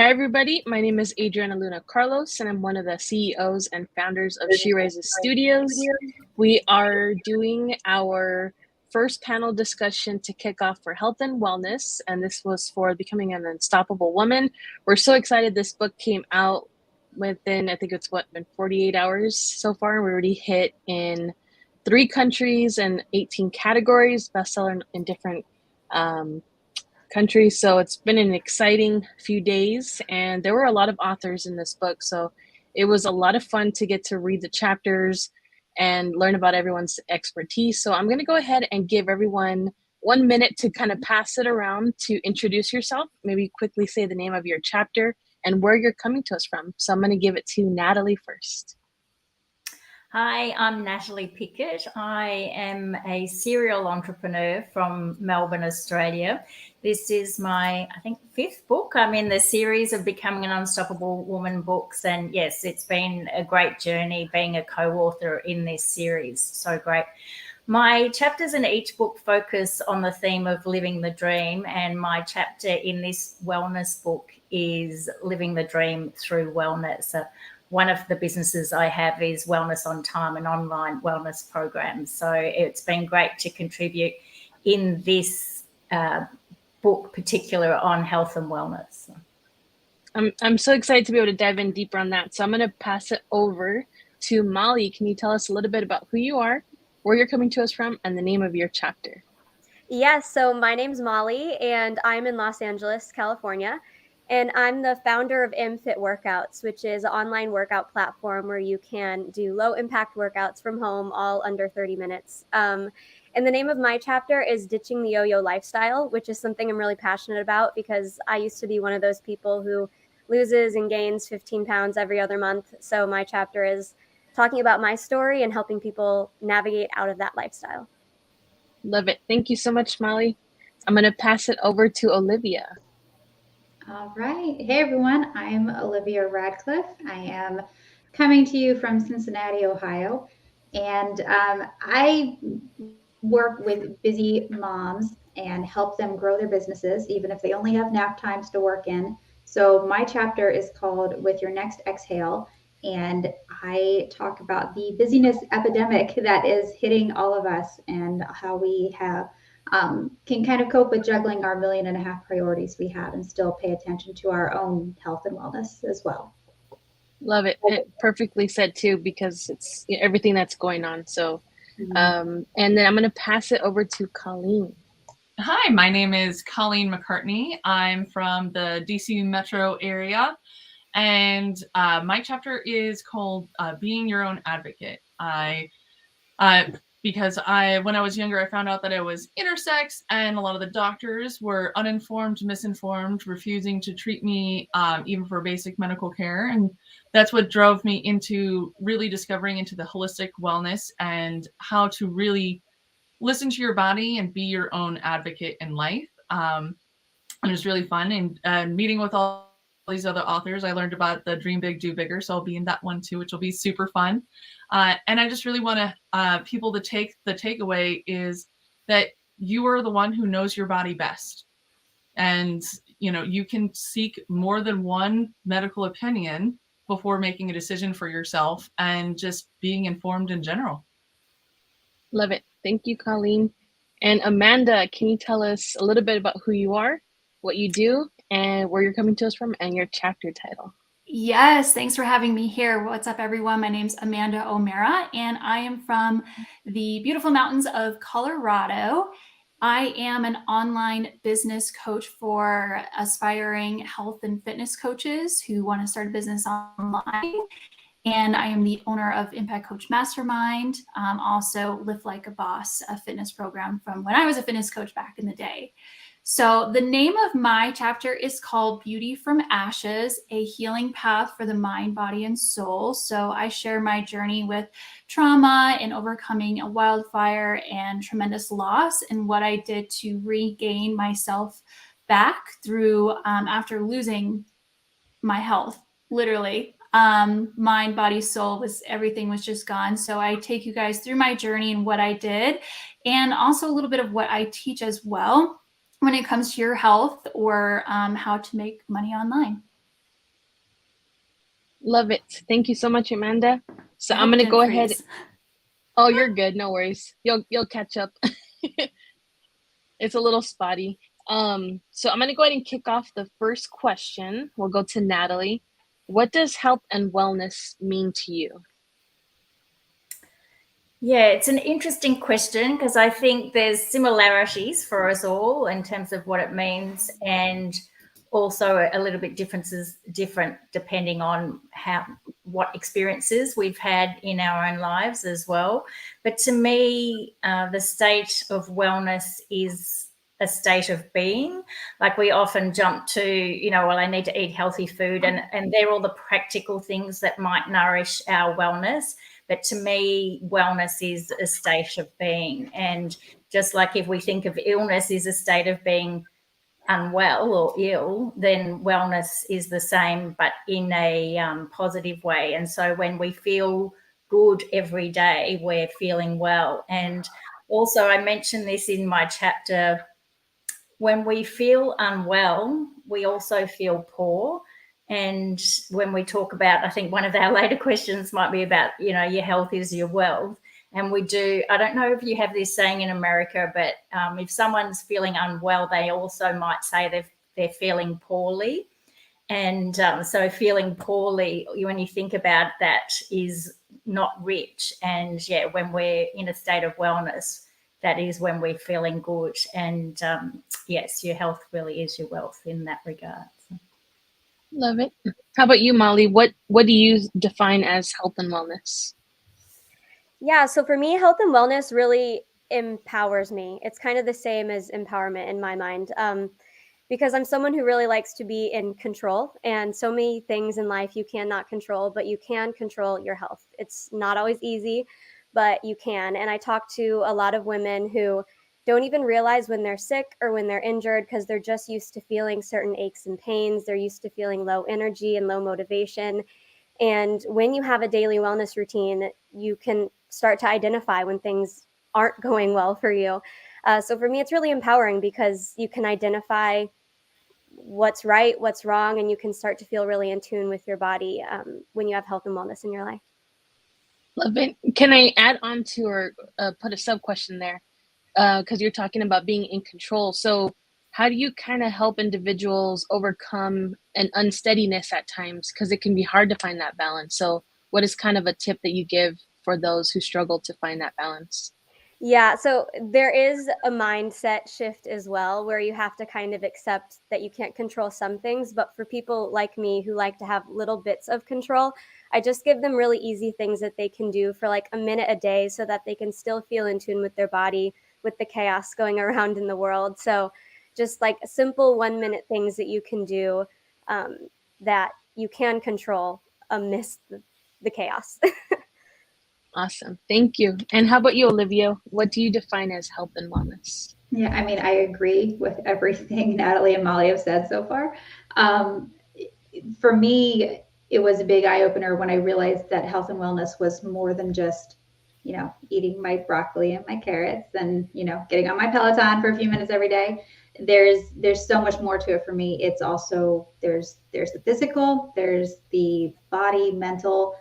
Hi, everybody. My name is Adriana Luna Carlos, and I'm one of the CEOs and founders of She Rises Studios. We are doing our first panel discussion to kick off for health and wellness, and this was for becoming an unstoppable woman. We're so excited this book came out within, I think it's been 48 hours so far. We already hit in 3 countries and 18 categories, bestseller in different countries. So it's been an exciting few days, and there were a lot of authors in this book. So it was a lot of fun to get to read the chapters and learn about everyone's expertise. So I'm going to go ahead and give everyone 1 minute to kind of pass it around to introduce yourself, maybe quickly say the name of your chapter and where you're coming to us from. So I'm going to give it to Natalie first. Hi, I'm Natalie Pickett. I am a serial entrepreneur from Melbourne, Australia. This is my, I think, 5th book. I'm in the series of Becoming an Unstoppable Woman books. And yes, it's been a great journey being a co-author in this series. So great. My chapters in each book focus on the theme of living the dream. And my chapter in this wellness book is living the dream through wellness. One of the businesses I have is Wellness on Time, an online wellness program. So it's been great to contribute in this book, particular on health and wellness. I'm so excited to be able to dive in deeper on that. So I'm going to pass it over to Molly. Can you tell us a little bit about who you are, where you're coming to us from, and the name of your chapter? Yes, so my name's Molly, and I'm in Los Angeles, California. And I'm the founder of MFit Workouts, which is an online workout platform where you can do low-impact workouts from home, all under 30 minutes. And the name of my chapter is Ditching the Yo-Yo Lifestyle, which is something I'm really passionate about because I used to be one of those people who loses and gains 15 pounds every other month. So my chapter is talking about my story and helping people navigate out of that lifestyle. Love it. Thank you so much, Molly. I'm going to pass it over to Olivia. All right. Hey, everyone. I'm Olivia Radcliffe. I am coming to you from Cincinnati, Ohio. And I work with busy moms and help them grow their businesses, even if they only have nap times to work in. So my chapter is called With Your Next Exhale. And I talk about the busyness epidemic that is hitting all of us and how we have can kind of cope with juggling our 1.5 million priorities we have and still pay attention to our own health and wellness as well. Love it. Perfectly said too, because it's everything that's going on. So, and then I'm going to pass it over to Colleen. Hi, my name is Colleen McCartney. I'm from the DC metro area, and my chapter is called Being Your Own Advocate. Because when I was younger, I found out that I was intersex, and a lot of the doctors were uninformed, misinformed, refusing to treat me even for basic medical care. And that's what drove me into really discovering into the holistic wellness and how to really listen to your body and be your own advocate in life. And it was really fun. And meeting with all these other authors, I learned about the Dream Big, Do Bigger. So I'll be in that one too, which will be super fun. And I just really want to people to take the takeaway is that you are the one who knows your body best. And, you can seek more than one medical opinion before making a decision for yourself and just being informed in general. Love it. Thank you, Colleen. And Amanda, can you tell us a little bit about who you are, what you do, and where you're coming to us from, and your chapter title? Yes, thanks for having me here. What's up, everyone? My name's Amanda O'Mara, and I am from the beautiful mountains of Colorado. I am an online business coach for aspiring health and fitness coaches who want to start a business online. And I am the owner of Impact Coach Mastermind, also Lift Like a Boss, a fitness program from when I was a fitness coach back in the day. So the name of my chapter is called Beauty from Ashes, a healing path for the mind, body, and soul. So I share my journey with trauma and overcoming a wildfire and tremendous loss and what I did to regain myself back through after losing my health, literally. Mind, body, soul everything was just gone. So I take you guys through my journey and what I did, and also a little bit of what I teach as well when it comes to your health or how to make money online. Love it. Thank you so much, Amanda. So I I'm hope it gonna didn't go ahead. freeze. Oh, you're good. No worries. You'll catch up. It's a little spotty. So I'm gonna go ahead and kick off the first question. We'll go to Natalie. What does health and wellness mean to you? Yeah, it's an interesting question because I think there's similarities for us all in terms of what it means, and also a little bit different depending on what experiences we've had in our own lives as well. But to me, the state of wellness is a state of being. Like we often jump to, well, I need to eat healthy food, and they're all the practical things that might nourish our wellness. But to me, wellness is a state of being. And just like if we think of illness is a state of being unwell or ill, then wellness is the same, but in a positive way. And so when we feel good every day, we're feeling well. And also, I mentioned this in my chapter, when we feel unwell, we also feel poor. And when we talk about, I think one of our later questions might be about, your health is your wealth. And we do, I don't know if you have this saying in America, but if someone's feeling unwell, they also might say they're feeling poorly. And so feeling poorly, when you think about that, is not rich. And yeah, when we're in a state of wellness, that is when we're feeling good. And yes, your health really is your wealth in that regard. Love it. How about you, Molly? What do you define as health and wellness? Yeah, so for me, health and wellness really empowers me. It's kind of the same as empowerment in my mind, because I'm someone who really likes to be in control. And so many things in life you cannot control, but you can control your health. It's not always easy, but you can. And I talk to a lot of women who don't even realize when they're sick or when they're injured because they're just used to feeling certain aches and pains. They're used to feeling low energy and low motivation. And when you have a daily wellness routine, you can start to identify when things aren't going well for you. So for me, it's really empowering because you can identify what's right, what's wrong, and you can start to feel really in tune with your body when you have health and wellness in your life. Love it. Can I add on to or put a sub question there? Because you're talking about being in control. So how do you kind of help individuals overcome an unsteadiness at times? Because it can be hard to find that balance. So what is kind of a tip that you give for those who struggle to find that balance? Yeah, so there is a mindset shift as well, where you have to kind of accept that you can't control some things. But for people like me who like to have little bits of control, I just give them really easy things that they can do for like a minute a day so that they can still feel in tune with their body, with the chaos going around in the world. So just like simple 1 minute things that you can do that you can control amidst the chaos. Awesome. Thank you. And how about you, Olivia? What do you define as health and wellness? Yeah, I mean, I agree with everything Natalie and Molly have said so far. For me, it was a big eye opener when I realized that health and wellness was more than just, eating my broccoli and my carrots and, getting on my Peloton for a few minutes every day. There's so much more to it for me. It's also, there's the physical, there's the body, mental,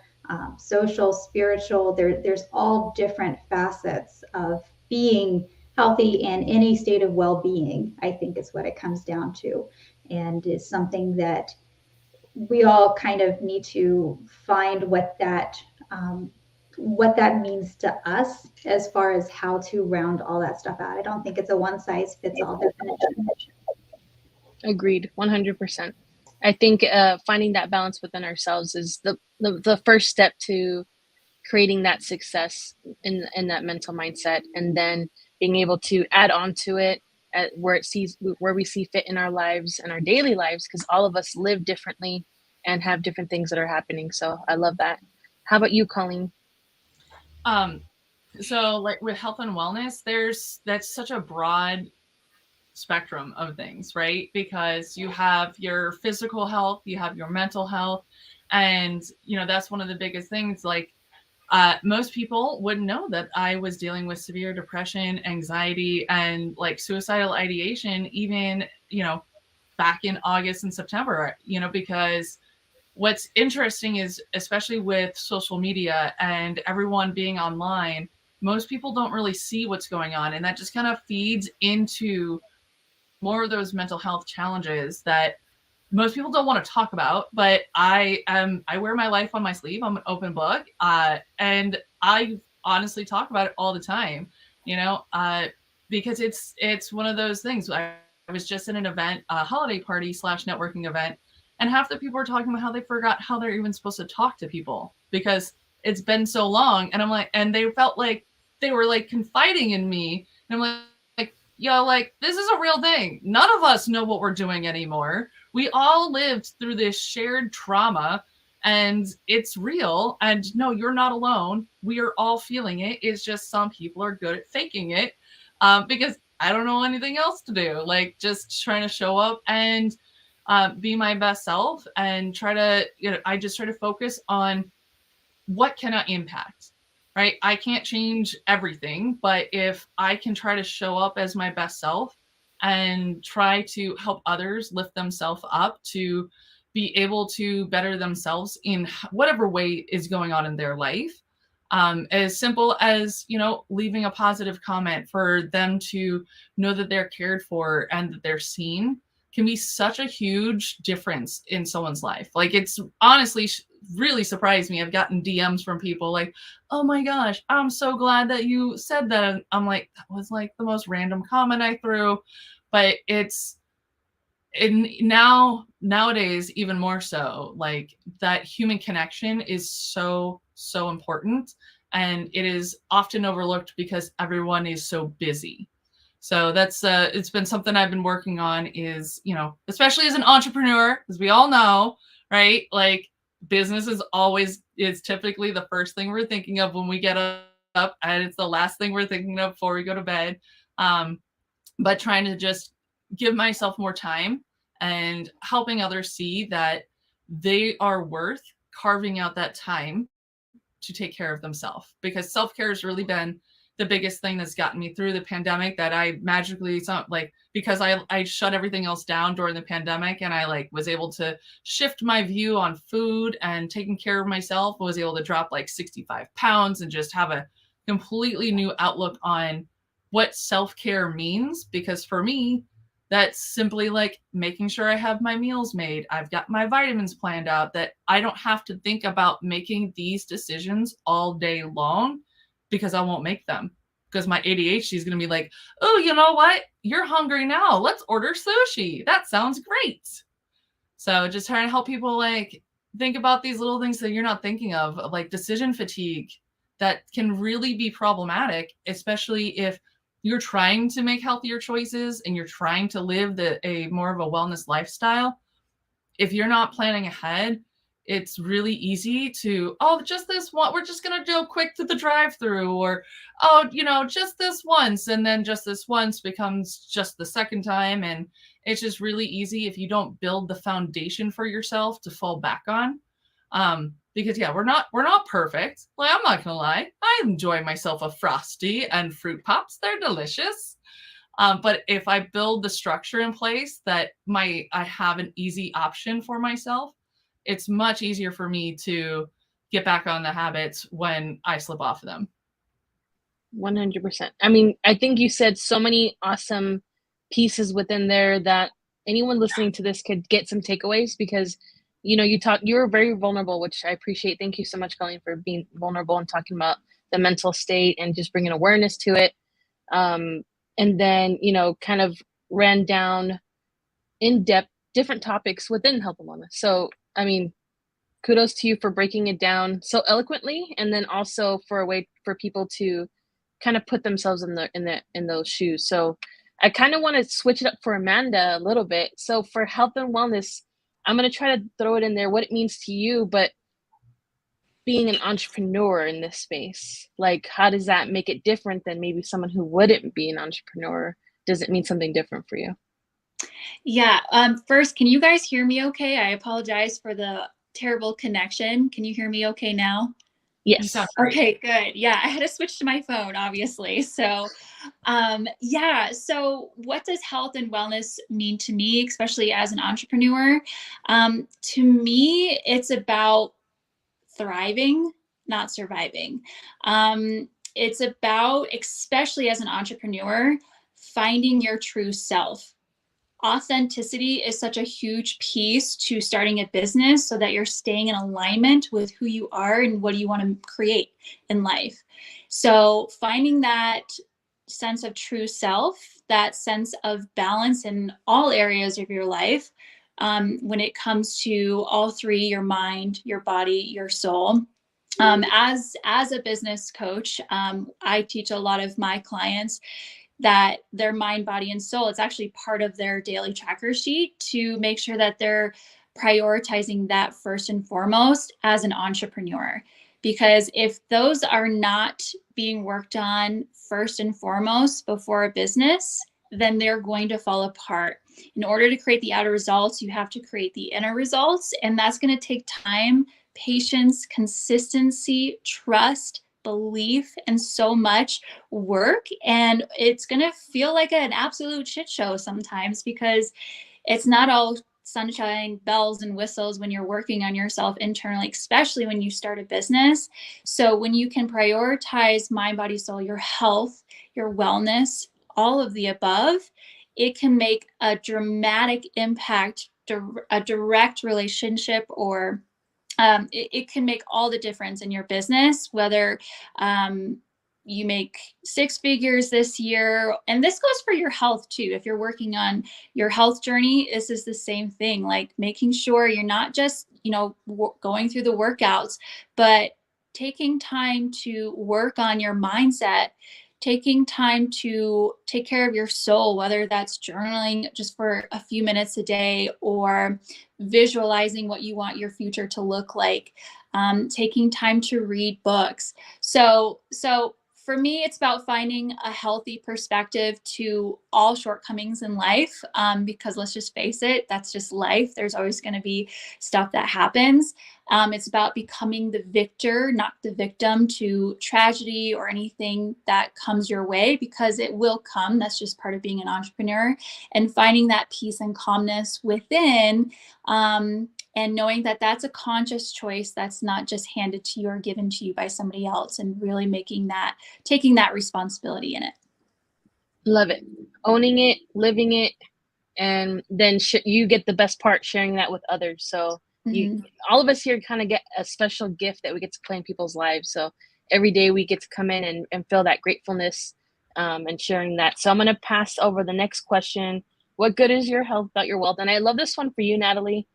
social, spiritual. There's all different facets of being healthy and any state of well-being, I think is what it comes down to, and is something that we all kind of need to find what that means to us as far as how to round all that stuff out. I don't think it's a one size fits all definition. Agreed, 100%. I think finding that balance within ourselves is the first step to creating that success in that mental mindset, and then being able to add on to it where we see fit in our lives and our daily lives, because all of us live differently and have different things that are happening. So I love that. How about you, Colleen? So like with health and wellness, that's such a broad spectrum of things, right? Because you have your physical health, you have your mental health, and that's one of the biggest things. Like most people wouldn't know that I was dealing with severe depression, anxiety, and like suicidal ideation even back in August and September, because what's interesting is, especially with social media and everyone being online, most people don't really see what's going on. And that just kind of feeds into more of those mental health challenges that most people don't want to talk about. But I wear my life on my sleeve. I'm an open book. And I honestly talk about it all the time, because it's one of those things. I was just in an event, a holiday party / networking event, and half the people were talking about how they forgot how they're even supposed to talk to people because it's been so long. And I'm like, and they felt like they were like confiding in me. And I'm like, yo, like, this is a real thing. None of us know what we're doing anymore. We all lived through this shared trauma and it's real. And no, you're not alone. We are all feeling it. It's just some people are good at faking it because I don't know anything else to do. Like just trying to show up and be my best self and try to, I just try to focus on what can I impact, right? I can't change everything, but if I can try to show up as my best self and try to help others lift themselves up to be able to better themselves in whatever way is going on in their life, as simple as, leaving a positive comment for them to know that they're cared for and that they're seen can be such a huge difference in someone's life. Like it's honestly really surprised me. I've gotten DMs from people like, oh my gosh, I'm so glad that you said that. And I'm like, that was like the most random comment I threw, but nowadays, even more so, like that human connection is so, so important. And it is often overlooked because everyone is so busy. So that's, it's been something I've been working on is, especially as an entrepreneur, as we all know, right? Like business is typically the first thing we're thinking of when we get up, and it's the last thing we're thinking of before we go to bed. But trying to just give myself more time and helping others see that they are worth carving out that time to take care of themselves, because self-care has really been the biggest thing that's gotten me through the pandemic. That I magically, because I shut everything else down during the pandemic, and I was able to shift my view on food and taking care of myself, was able to drop 65 pounds and just have a completely new outlook on what self-care means. Because for me, that's simply making sure I have my meals made. I've got my vitamins planned out, that I don't have to think about making these decisions all day long, because I won't make them. Because my ADHD is going to be like, oh, you know what? You're hungry now. Let's order sushi. That sounds great. So just trying to help people think about these little things that you're not thinking of, like decision fatigue, that can really be problematic, especially if you're trying to make healthier choices and you're trying to live a more of a wellness lifestyle. If you're not planning ahead, it's really easy to, just this one, we're just going to go quick to the drive-through, or, just this once. And then just this once becomes just the second time. And it's just really easy if you don't build the foundation for yourself to fall back on. Because we're not perfect. I'm not going to lie. I enjoy myself a Frosty and Fruit Pops. They're delicious. But if I build the structure in place that I have an easy option for myself, it's much easier for me to get back on the habits when I slip off of them. 100%. I mean, I think you said so many awesome pieces within there that anyone listening to this could get some takeaways, because, you're very vulnerable, which I appreciate. Thank you so much, Colleen, for being vulnerable and talking about the mental state and just bringing awareness to it. And then, kind of ran down in depth different topics within health and wellness. So, I mean, kudos to you for breaking it down so eloquently, and then also for a way for people to kind of put themselves in those shoes. So I kind of want to switch it up for Amanda a little bit. So for health and wellness, I'm going to try to throw it in there, what it means to you, but being an entrepreneur in this space, how does that make it different than maybe someone who wouldn't be an entrepreneur? Does it mean something different for you? Yeah. First, can you guys hear me okay? I apologize for the terrible connection. Can you hear me okay now? Yes. Okay, good. Yeah, I had to switch to my phone, obviously. So Yeah. So what does health and wellness mean to me, especially as an entrepreneur? To me, it's about thriving, not surviving. It's about, especially as an entrepreneur, finding your true self. Authenticity is such a huge piece to starting a business so that you're staying in alignment with who you are and what do you want to create in life. So finding that sense of true self, that sense of balance in all areas of your life, when it comes to all three, your mind, your body, your soul. As a business coach, I teach a lot of my clients that their mind, body, and soul, it's actually part of their daily tracker sheet to make sure that they're prioritizing that first and foremost as an entrepreneur. Because if those are not being worked on first and foremost before a business, then they're going to fall apart. In order to create the outer results, you have to create the inner results, and that's going to take time, patience, consistency, trust, belief, and so much work. And it's going to feel like an absolute shit show sometimes because it's not all sunshine, bells, and whistles when you're working on yourself internally, especially when you start a business. So when you can prioritize mind, body, soul, your health, your wellness, all of the above, it can make a dramatic impact, a direct relationship, or it can make all the difference in your business, whether you make 6 figures this year. And this goes for your health too. If you're working on your health journey, this is the same thing, like making sure you're not just, going through the workouts, but taking time to work on your mindset, taking time to take care of your soul, whether that's journaling just for a few minutes a day or visualizing what you want your future to look like, taking time to read books. So for me, it's about finding a healthy perspective to all shortcomings in life, because let's just face it, that's just life. There's always going to be stuff that happens. It's about becoming the victor, not the victim to tragedy or anything that comes your way, because it will come. That's just part of being an entrepreneur, and finding that peace and calmness within, and knowing that that's a conscious choice that's not just handed to you or given to you by somebody else, and really taking that responsibility in it. Love it. Owning it, living it, and then you get the best part, sharing that with others. So all of us here kind of get a special gift that we get to play in people's lives. So every day we get to come in and feel that gratefulness, and sharing that. So I'm going to pass over the next question. What good is your health without your wealth? And I love this one for you, Natalie,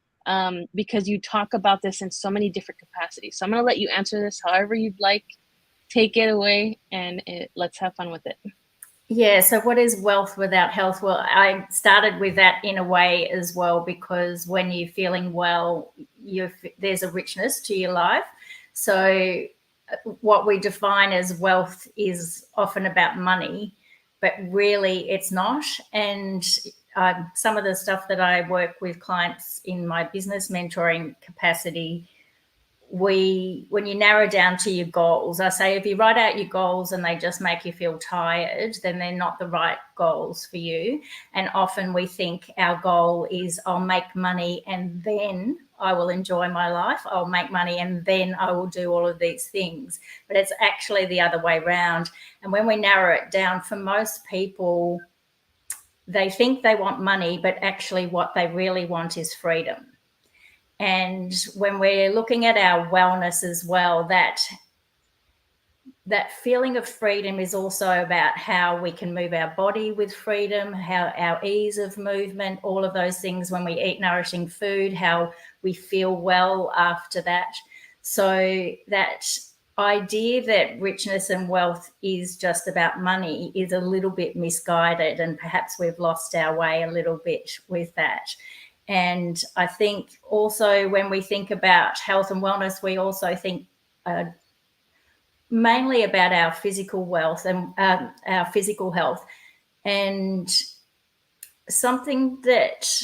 because you talk about this in so many different capacities. So I'm going to let you answer this however you'd like. Take it away, and let's have fun with it. Yeah, so what is wealth without health? Well, I started with that in a way as well, because when you're feeling well, there's a richness to your life. So what we define as wealth is often about money, but really it's not. And some of the stuff that I work with clients in my business mentoring capacity, when you narrow down to your goals, I say if you write out your goals and they just make you feel tired, then they're not the right goals for you. And often we think our goal is I'll make money and then I will enjoy my life. I'll make money and then I will do all of these things. But it's actually the other way around. And when we narrow it down, for most people, they think they want money, but actually what they really want is freedom. And when we're looking at our wellness as well, that feeling of freedom is also about how we can move our body with freedom, how our ease of movement, all of those things when we eat nourishing food, how we feel well after that. So that idea that richness and wealth is just about money is a little bit misguided, and perhaps we've lost our way a little bit with that. And I think also when we think about health and wellness, we also think mainly about our physical wealth and our physical health. And something that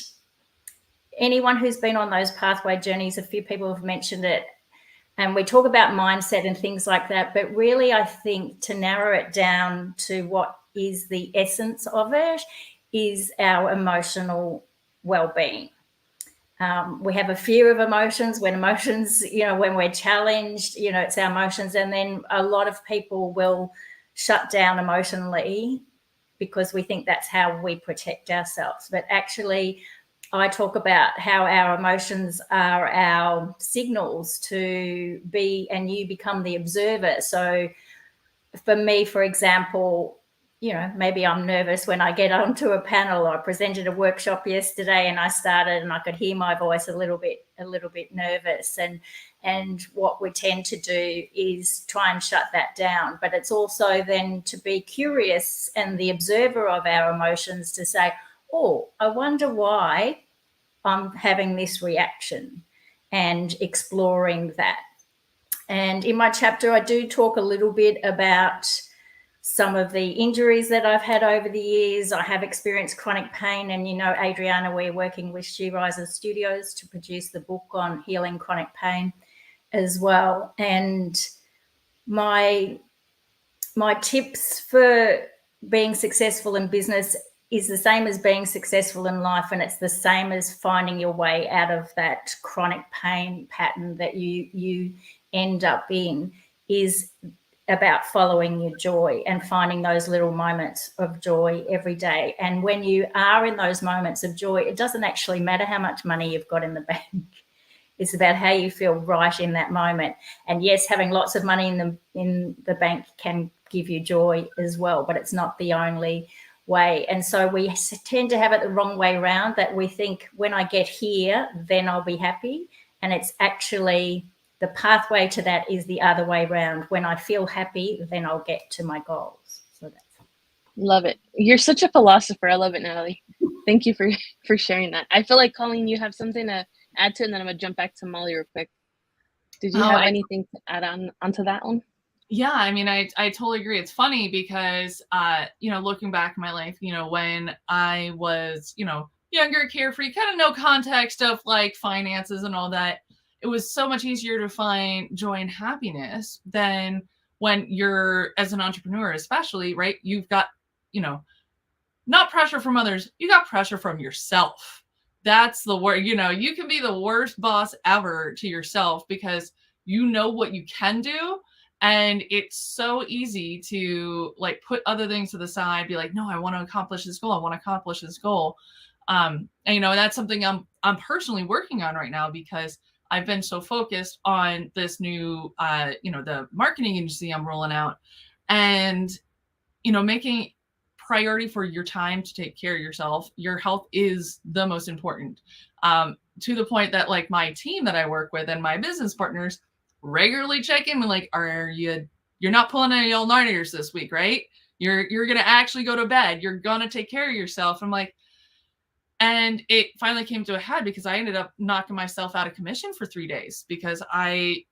anyone who's been on those pathway journeys, a few people have mentioned it, and we talk about mindset and things like that. But really, I think to narrow it down to what is the essence of it, is our emotional well-being. We have a few of emotions. When emotions, when we're challenged, it's our emotions. And then a lot of people will shut down emotionally because we think that's how we protect ourselves. But actually, I talk about how our emotions are our signals to be, and you become the observer. So for me, for example, maybe I'm nervous when I get onto a panel. I presented a workshop yesterday and I started and I could hear my voice a little bit nervous. And what we tend to do is try and shut that down. But it's also then to be curious and the observer of our emotions to say, oh, I wonder why I'm having this reaction, and exploring that. And in my chapter, I do talk a little bit about some of the injuries that I've had over the years. I have experienced chronic pain, and Adriana, we're working with She Rises Studios to produce the book on healing chronic pain as well. And my tips for being successful in business is the same as being successful in life, and it's the same as finding your way out of that chronic pain pattern that you end up in, is about following your joy and finding those little moments of joy every day. And when you are in those moments of joy, it doesn't actually matter how much money you've got in the bank. It's about how you feel right in that moment. And yes, having lots of money in the bank can give you joy as well, but it's not the only way. And so we tend to have it the wrong way around, that we think when I get here, then I'll be happy. And it's actually the pathway to that is the other way around. When I feel happy, then I'll get to my goals. So that's Love it. You're such a philosopher. I love it, Natalie. Thank you for sharing that. I feel like, Colleen, you have something to add to it, and then I'm gonna jump back to Molly real quick. Did you have anything to add onto that one? Yeah, I mean, I totally agree. It's funny because, looking back in my life, when I was, younger, carefree, kind of no context of like finances and all that, it was so much easier to find joy and happiness than when you're, as an entrepreneur, especially, right? You've got, not pressure from others, you got pressure from yourself. That's the word. You can be the worst boss ever to yourself because you know what you can do. And it's so easy to like put other things to the side, be like, no, I want to accomplish this goal. I want to accomplish this goal. And that's something I'm personally working on right now, because I've been so focused on this new, the marketing agency I'm rolling out, and, making priority for your time to take care of yourself. Your health is the most important, to the point that like my team that I work with and my business partners regularly check in with like, you're not pulling any all-nighters this week, right? You're going to actually go to bed. You're going to take care of yourself. I'm like, and it finally came to a head because I ended up knocking myself out of commission for 3 days because I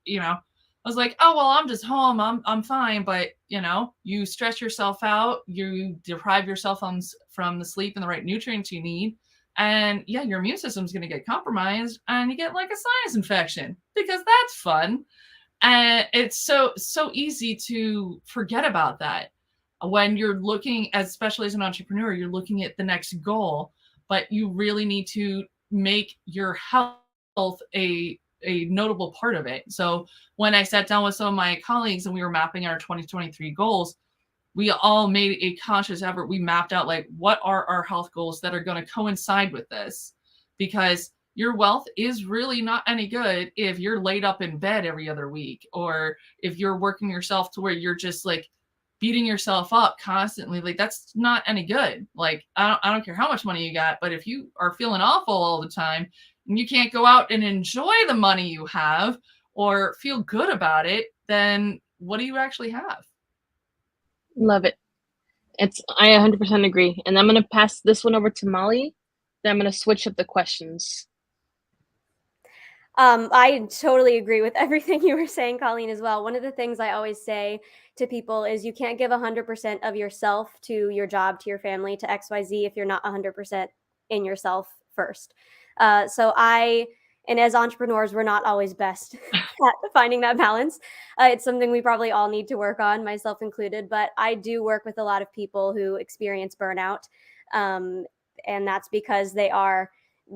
was like, oh, well, I'm just home. I'm fine. But, you stress yourself out. You deprive yourself from the sleep and the right nutrients you need. And yeah, your immune system's going to get compromised and you get like a sinus infection, because that's fun. And it's so easy to forget about that when you're looking, especially as an entrepreneur, you're looking at the next goal, but you really need to make your health a notable part of it. So when I sat down with some of my colleagues and we were mapping our 2023 goals, we all made a conscious effort. We mapped out like, what are our health goals that are going to coincide with this? Because your wealth is really not any good if you're laid up in bed every other week, or if you're working yourself to where you're just like beating yourself up constantly. Like, that's not any good. Like, I don't care how much money you got, but if you are feeling awful all the time and you can't go out and enjoy the money you have or feel good about it, then what do you actually have? Love it. I 100% agree. And I'm going to pass this one over to Molly. Then I'm going to switch up the questions. I totally agree with everything you were saying, Colleen, as well. One of the things I always say to people is you can't give 100% of yourself to your job, to your family, to XYZ if you're not 100% in yourself first. So I And as entrepreneurs, we're not always best at finding that balance. It's something we probably all need to work on, myself included. But I do work with a lot of people who experience burnout. And that's because they are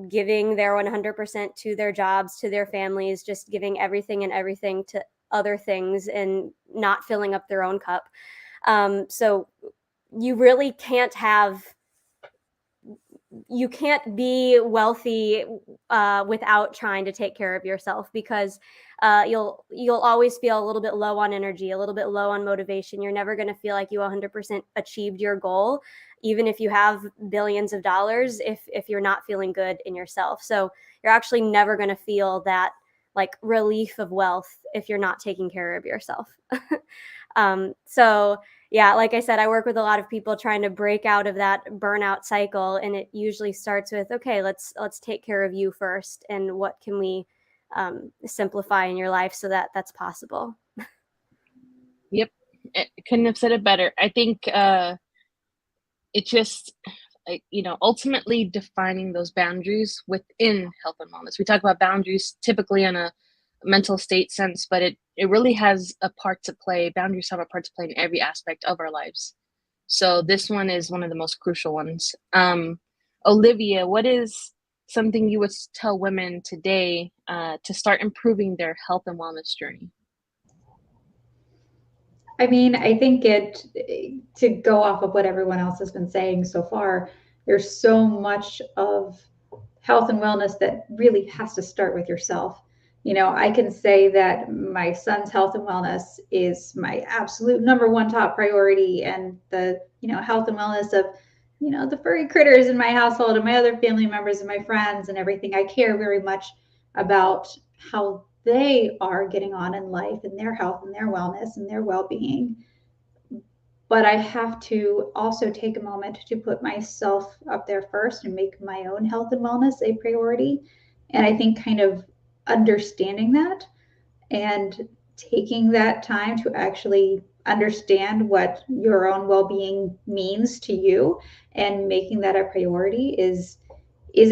giving their 100% to their jobs, to their families, just giving everything and everything to other things and not filling up their own cup. So you really you can't be wealthy without trying to take care of yourself, because you'll always feel a little bit low on energy, a little bit low on motivation. You're never going to feel like you 100% achieved your goal, even if you have billions of dollars, if you're not feeling good in yourself. So you're actually never going to feel that like relief of wealth if you're not taking care of yourself. So yeah, like I said, I work with a lot of people trying to break out of that burnout cycle, and it usually starts with, okay, let's take care of you first, and what can we simplify in your life so that that's possible. Yep, I couldn't have said it better. I think it just, ultimately defining those boundaries within health and wellness. We talk about boundaries typically in a mental state sense, but it really has a part to play. Boundaries have a part to play in every aspect of our lives. So this one is one of the most crucial ones. Olivia, what is something you would tell women today to start improving their health and wellness journey? I mean, I think to go off of what everyone else has been saying so far, there's so much of health and wellness that really has to start with yourself. I can say that my son's health and wellness is my absolute number one top priority, and the, health and wellness of, the furry critters in my household and my other family members and my friends and everything. I care very much about how they are getting on in life and their health and their wellness and their well-being. But I have to also take a moment to put myself up there first and make my own health and wellness a priority. And I think kind of understanding that and taking that time to actually understand what your own well-being means to you and making that a priority is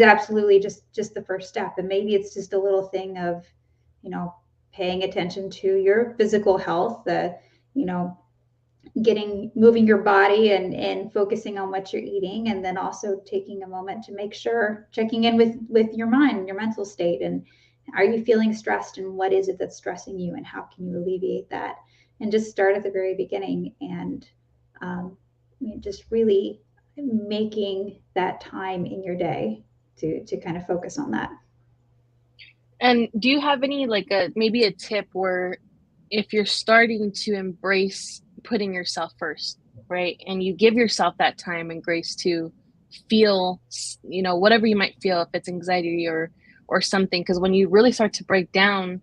absolutely just the first step. And maybe it's just a little thing of, paying attention to your physical health, moving your body and focusing on what you're eating, and then also taking a moment to make sure, checking in with your mind and your mental state, and are you feeling stressed, and what is it that's stressing you, and how can you alleviate that, and just start at the very beginning, and just really making that time in your day to kind of focus on that. And do you have any maybe a tip where if you're starting to embrace putting yourself first, right, and you give yourself that time and grace to feel, whatever you might feel, if it's anxiety or something, because when you really start to break down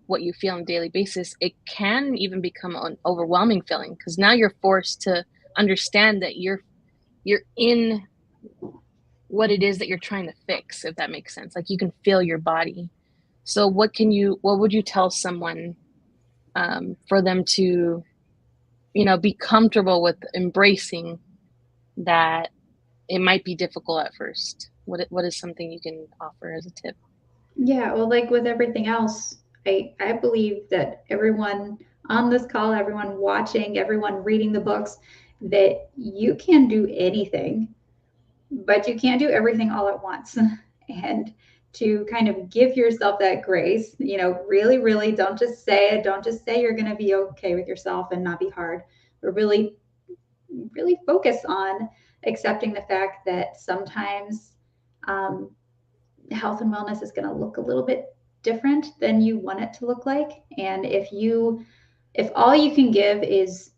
what you feel on a daily basis, it can even become an overwhelming feeling, because now you're forced to understand that you're in what it is that you're trying to fix, if that makes sense. Like, you can feel your body. So what would you tell someone for them to, be comfortable with embracing that it might be difficult at first? What is something you can offer as a tip? Yeah, well, like with everything else, I believe that everyone on this call, everyone watching, everyone reading the books, that you can do anything, but you can't do everything all at once. And to kind of give yourself that grace, really, really don't just say you're going to be okay with yourself and not be hard, but really, really focus on accepting the fact that sometimes health and wellness is going to look a little bit different than you want it to look like. And if all you can give is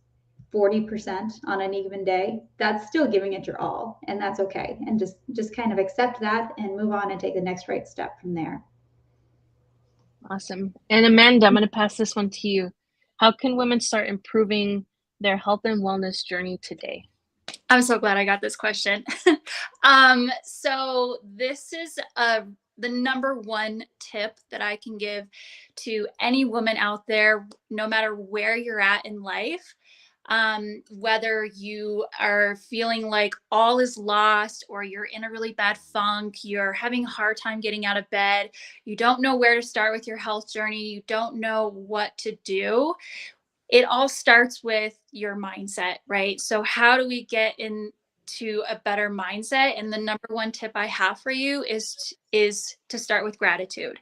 40% on an even day, that's still giving it your all, and that's okay. And just kind of accept that and move on and take the next right step from there. Awesome. And Amanda, I'm going to pass this one to you. How can women start improving their health and wellness journey today? I'm so glad I got this question. So this is the number one tip that I can give to any woman out there, no matter where you're at in life. Whether you are feeling like all is lost, or you're in a really bad funk, you're having a hard time getting out of bed, you don't know where to start with your health journey, you don't know what to do, it all starts with your mindset, right? So how do we get into a better mindset? And the number one tip I have for you is to start with gratitude.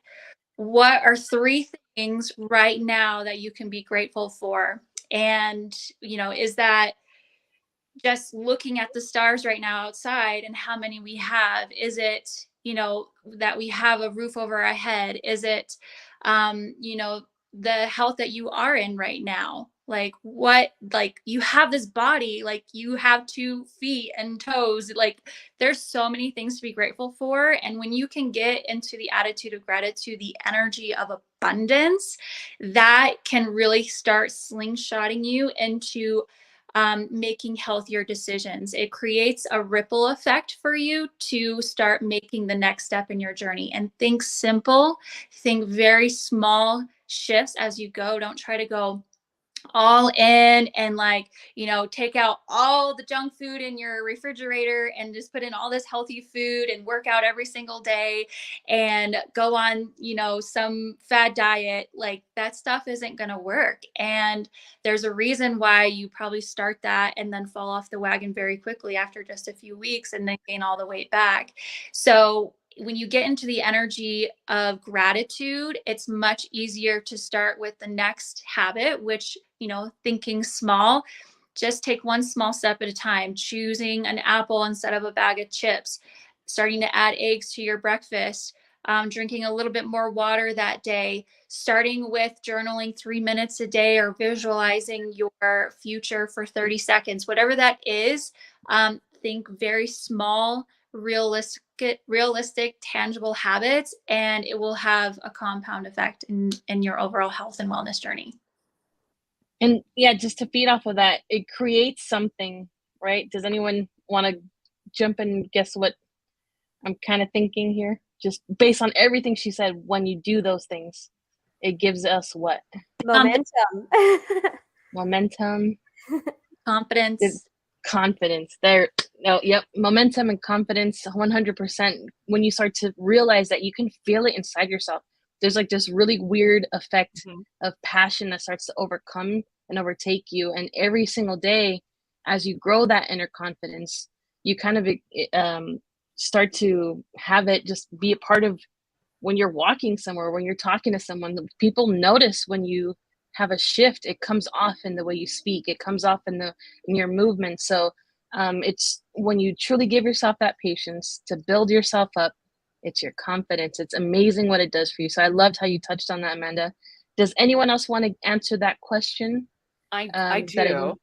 What are 3 things right now that you can be grateful for? And, is that just looking at the stars right now outside and how many we have? Is it, that we have a roof over our head? Is it, the health that you are in right now? Like you have this body, like you have 2 feet and toes, like there's so many things to be grateful for. And when you can get into the attitude of gratitude, the energy of abundance, that can really start slingshotting you into making healthier decisions. It creates a ripple effect for you to start making the next step in your journey. And think simple, think very small shifts as you go. Don't try to go all in and take out all the junk food in your refrigerator and just put in all this healthy food and work out every single day and go on, some fad diet. Like that stuff isn't going to work. And there's a reason why you probably start that and then fall off the wagon very quickly after just a few weeks and then gain all the weight back. So when you get into the energy of gratitude, it's much easier to start with the next habit, which, thinking small. Just take one small step at a time, choosing an apple instead of a bag of chips, starting to add eggs to your breakfast, drinking a little bit more water that day, starting with journaling 3 minutes a day or visualizing your future for 30 seconds, whatever that is. Think very small, realistic, tangible habits, and it will have a compound effect in your overall health and wellness journey. And yeah, just to feed off of that, it creates something, right? Does anyone want to jump and guess what I'm kind of thinking here? Just based on everything she said, when you do those things, it gives us what? Momentum. Momentum. Confidence. Confidence. Yep. Momentum and confidence, 100%. When you start to realize that you can feel it inside yourself, there's like this really weird effect of passion that starts to overcome and overtake you. And every single day, as you grow that inner confidence, you kind of start to have it just be a part of when you're walking somewhere, when you're talking to someone. People notice when you have a shift. It comes off in the way you speak. It comes off in your movement. So it's when you truly give yourself that patience to build yourself up, it's your confidence. It's amazing what it does for you. So I loved how you touched on that, Amanda. Does anyone else want to answer that question? I do.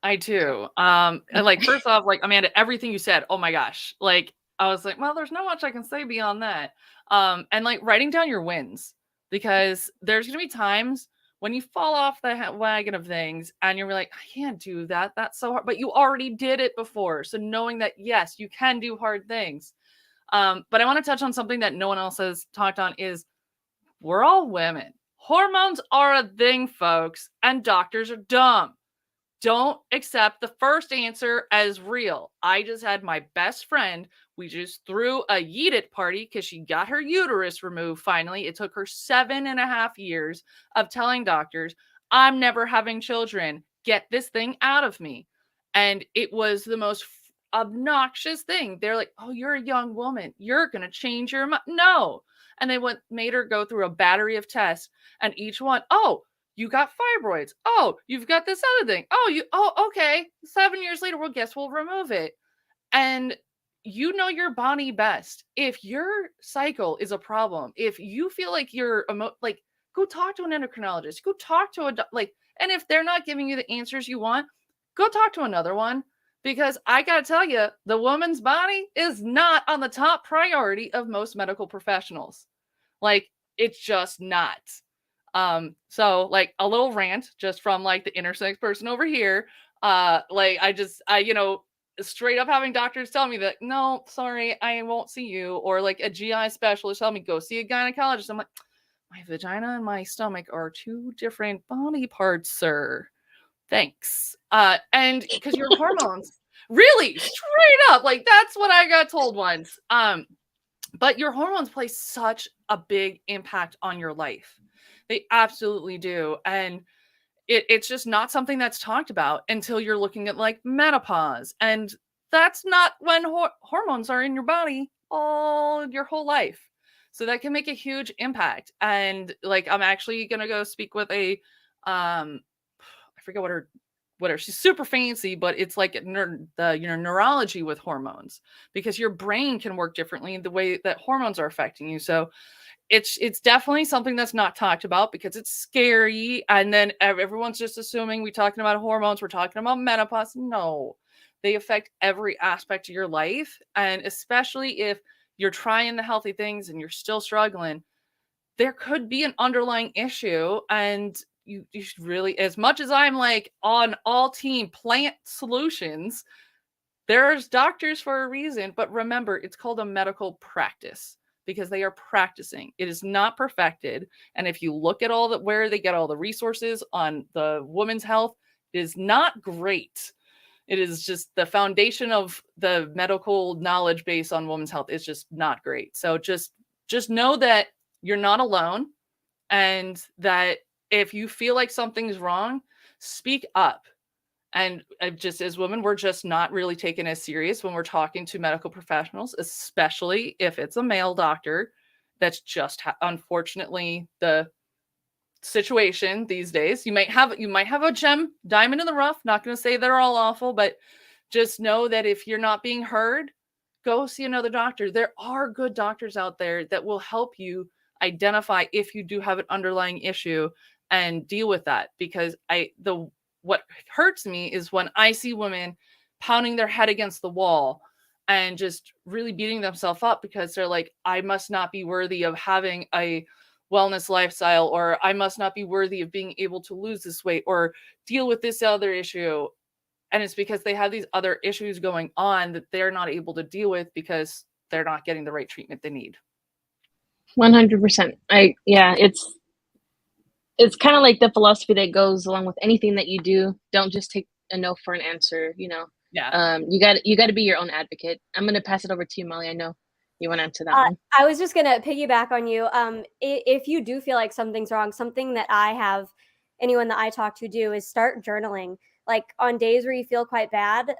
I do. And first off, Amanda, everything you said, oh my gosh. I was like, well, there's not much I can say beyond that. And writing down your wins, because there's going to be times when you fall off the wagon of things and you're like, I can't do that. That's so hard. But you already did it before. So knowing that, yes, you can do hard things. But I want to touch on something that no one else has talked on is we're all women. Hormones are a thing, folks, and doctors are dumb. Don't accept the first answer as real. I just had my best friend. We just threw a yeet it party because she got her uterus removed finally. It took her 7.5 years of telling doctors, I'm never having children. Get this thing out of me. And it was the most obnoxious thing. They're like, oh, you're a young woman. You're going to change your mind. No. And they made her go through a battery of tests. And each one, oh, you got fibroids. Oh, you've got this other thing. Oh, okay. 7 years later, well, guess we'll remove it. And you know your body best. If your cycle is a problem, if you feel like you're go talk to an endocrinologist, go talk to and if they're not giving you the answers you want, go talk to another one. Because I got to tell you, the woman's body is not on the top priority of most medical professionals. It's just not. So a little rant just from the intersex person over here. Straight up having doctors tell me that, no, sorry, I won't see you. Or a GI specialist tell me, go see a gynecologist. I'm like, my vagina and my stomach are 2 different body parts, sir. Thanks. And because your hormones, really, straight up, like that's what I got told once. But your hormones play such a big impact on your life. They absolutely do. And it's just not something that's talked about until you're looking at like menopause. And that's not when hormones are in your body all your whole life. So that can make a huge impact. And like, I'm actually going to go speak with a, I forget what her, she's super fancy, but it's like neurology with hormones, because your brain can work differently in the way that hormones are affecting you. So it's definitely something that's not talked about because it's scary. And then everyone's just assuming we're talking about hormones, we're talking about menopause. No, they affect every aspect of your life. And especially if you're trying the healthy things and you're still struggling, there could be an underlying issue. And you should really, as much as I'm like on all team plant solutions, there's doctors for a reason. But remember, it's called a medical practice, because they are practicing. It is not perfected. And if you look at where they get all the resources on the women's health, it is not great. It is just the foundation of the medical knowledge base on women's health is just not great. So just know that you're not alone, and that if you feel like something's wrong, speak up. And just as women, we're just not really taken as serious when we're talking to medical professionals, especially if it's a male doctor. That's just unfortunately the situation these days. You might have a diamond in the rough. Not going to say they're all awful, but just know that if you're not being heard, go see another doctor. There are good doctors out there that will help you identify if you do have an underlying issue and deal with that. Because what hurts me is when I see women pounding their head against the wall and just really beating themselves up because they're like, I must not be worthy of having a wellness lifestyle, or I must not be worthy of being able to lose this weight or deal with this other issue. And it's because they have these other issues going on that they're not able to deal with because they're not getting the right treatment they need. 100%. It's kind of like the philosophy that goes along with anything that you do. Don't just take a no for an answer, Yeah. You got to be your own advocate. I'm going to pass it over to you, Molly. I know you went on to that one. I was just going to piggyback on you. If you do feel like something's wrong, something that I have anyone that I talk to do is start journaling. Like on days where you feel quite bad,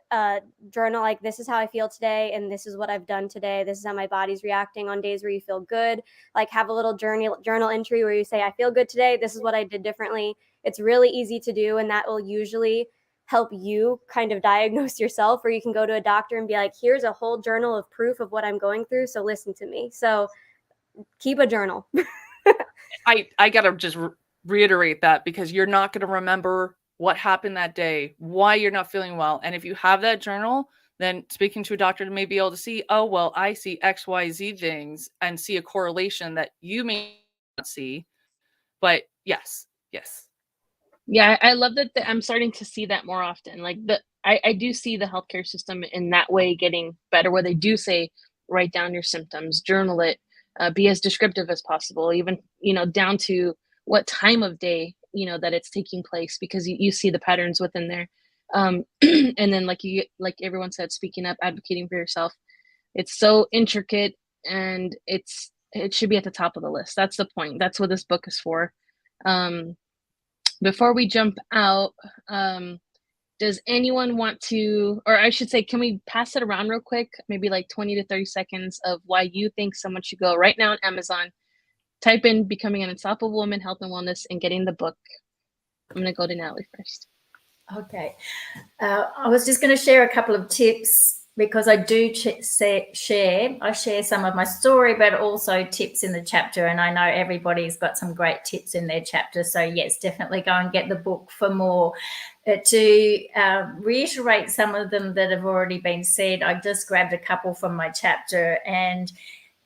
journal like, this is how I feel today, and this is what I've done today. This is how my body's reacting. On days where you feel good, like have a little journal entry where you say, I feel good today. This is what I did differently. It's really easy to do, and that will usually help you kind of diagnose yourself, or you can go to a doctor and be like, here's a whole journal of proof of what I'm going through, so listen to me. So keep a journal. I gotta just reiterate that, because you're not going to remember what happened that day, why you're not feeling well. And if you have that journal, then speaking to a doctor may be able to see, oh, well, I see XYZ things, and see a correlation that you may not see. But yes. Yeah, I love that I'm starting to see that more often. Like I do see the healthcare system in that way getting better, where they do say, write down your symptoms, journal it, be as descriptive as possible, even, down to what time of day, that it's taking place, because you see the patterns within there. And then like everyone said, speaking up, advocating for yourself. It's so intricate, and it should be at the top of the list. That's the point. That's what this book is for. Before we jump out, does anyone want to, or I should say, can we pass it around real quick? Maybe like 20 to 30 seconds of why you think someone should go right now on Amazon, type in Becoming an Unstoppable Woman, Health and Wellness, and getting the book. I'm going to go to Natalie first. Okay. I was just going to share a couple of tips, because I do share some of my story, but also tips in the chapter. And I know everybody's got some great tips in their chapter. So yes, definitely go and get the book for more. To reiterate some of them that have already been said, I just grabbed a couple from my chapter, and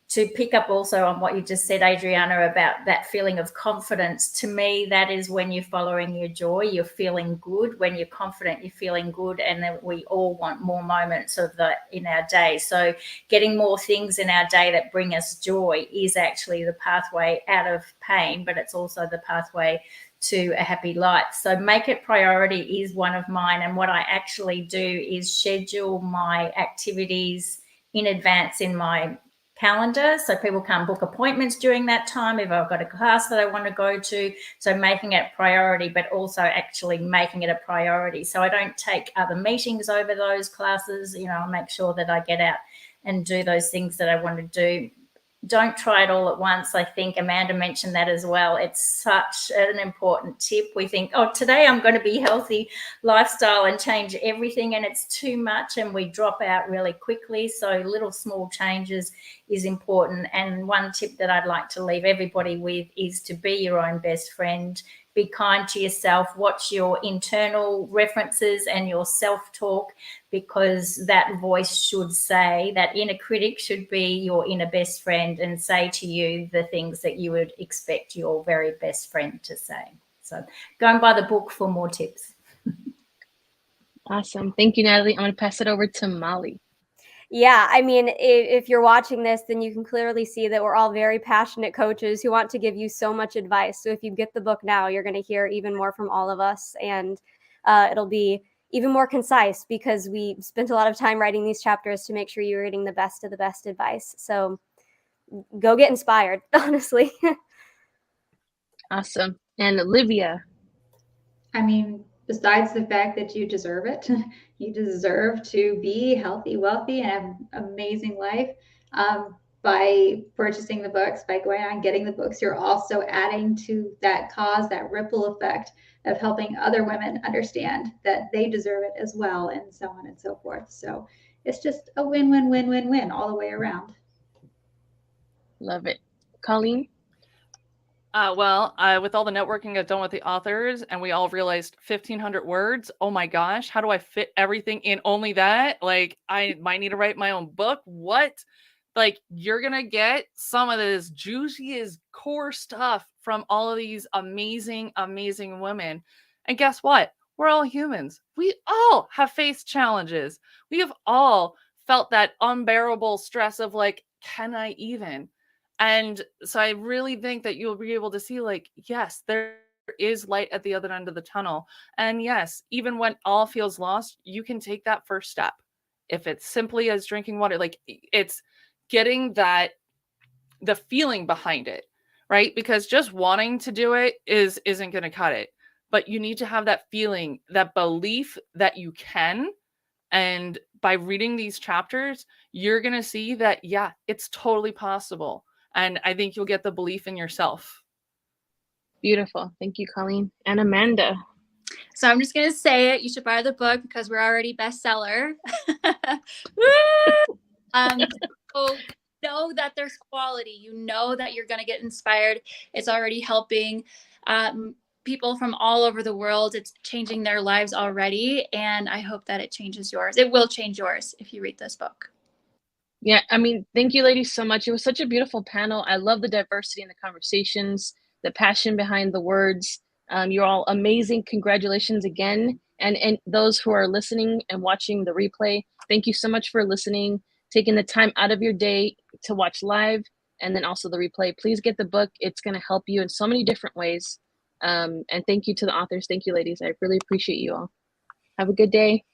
to pick up also on what you just said, Adriana, about that feeling of confidence. To me, that is when you're following your joy, you're feeling good. When you're confident, you're feeling good. And then we all want more moments of that in our day. So getting more things in our day that bring us joy is actually the pathway out of pain, but it's also the pathway to a happy life. So make it priority is one of mine. And what I actually do is schedule my activities in advance in my calendar, so people can book appointments during that time if I've got a class that I want to go to. So making it priority, but also actually making it a priority. So I don't take other meetings over those classes. I'll make sure that I get out and do those things that I want to do. Don't try it all at once. I think Amanda mentioned that as well. It's such an important tip. We think, oh, today I'm going to be healthy lifestyle and change everything, and it's too much, and we drop out really quickly. So little small changes is important. And one tip that I'd like to leave everybody with is to be your own best friend. Be kind to yourself. Watch your internal references and your self-talk, because that voice should say, that inner critic should be your inner best friend and say to you the things that you would expect your very best friend to say. So go and buy the book for more tips. Awesome. Thank you, Natalie. I'm going to pass it over to Molly. Yeah, I mean, if you're watching this, then you can clearly see that we're all very passionate coaches who want to give you so much advice. So if you get the book now, you're going to hear even more from all of us, and it'll be even more concise because we spent a lot of time writing these chapters to make sure you're getting the best of the best advice. So go get inspired, honestly. Awesome. And Olivia. I mean, besides the fact that you deserve it, you deserve to be healthy, wealthy, and have an amazing life. By purchasing the books, by going out and getting the books, you're also adding to that cause, that ripple effect of helping other women understand that they deserve it as well, and so on and so forth. So it's just a win-win-win-win-win all the way around. Love it. Colleen? With all the networking I've done with the authors, and we all realized 1,500 words. Oh my gosh, how do I fit everything in only that? Like, I might need to write my own book. What? Like, you're going to get some of this juiciest core stuff from all of these amazing, amazing women. And guess what? We're all humans. We all have faced challenges. We have all felt that unbearable stress of like, can I even? And so I really think that you'll be able to see, like, yes, there is light at the other end of the tunnel. And yes, even when all feels lost, you can take that first step. If it's simply as drinking water, like, it's getting that, the feeling behind it, right? Because just wanting to do it isn't going to cut it. But you need to have that feeling, that belief that you can. And by reading these chapters, you're going to see that, yeah, it's totally possible. And I think you'll get the belief in yourself. Beautiful. Thank you, Colleen. And Amanda. So I'm just going to say it. You should buy the book because we're already bestseller. So know that there's quality. You know that you're going to get inspired. It's already helping people from all over the world. It's changing their lives already. And I hope that it changes yours. It will change yours if you read this book. Yeah, I mean, thank you, ladies, so much. It was such a beautiful panel. I love the diversity in the conversations, the passion behind the words. You're all amazing. Congratulations again. And those who are listening and watching the replay, thank you so much for listening, taking the time out of your day to watch live and then also the replay. Please get the book. It's going to help you in so many different ways. And thank you to the authors. Thank you, ladies. I really appreciate you all. Have a good day.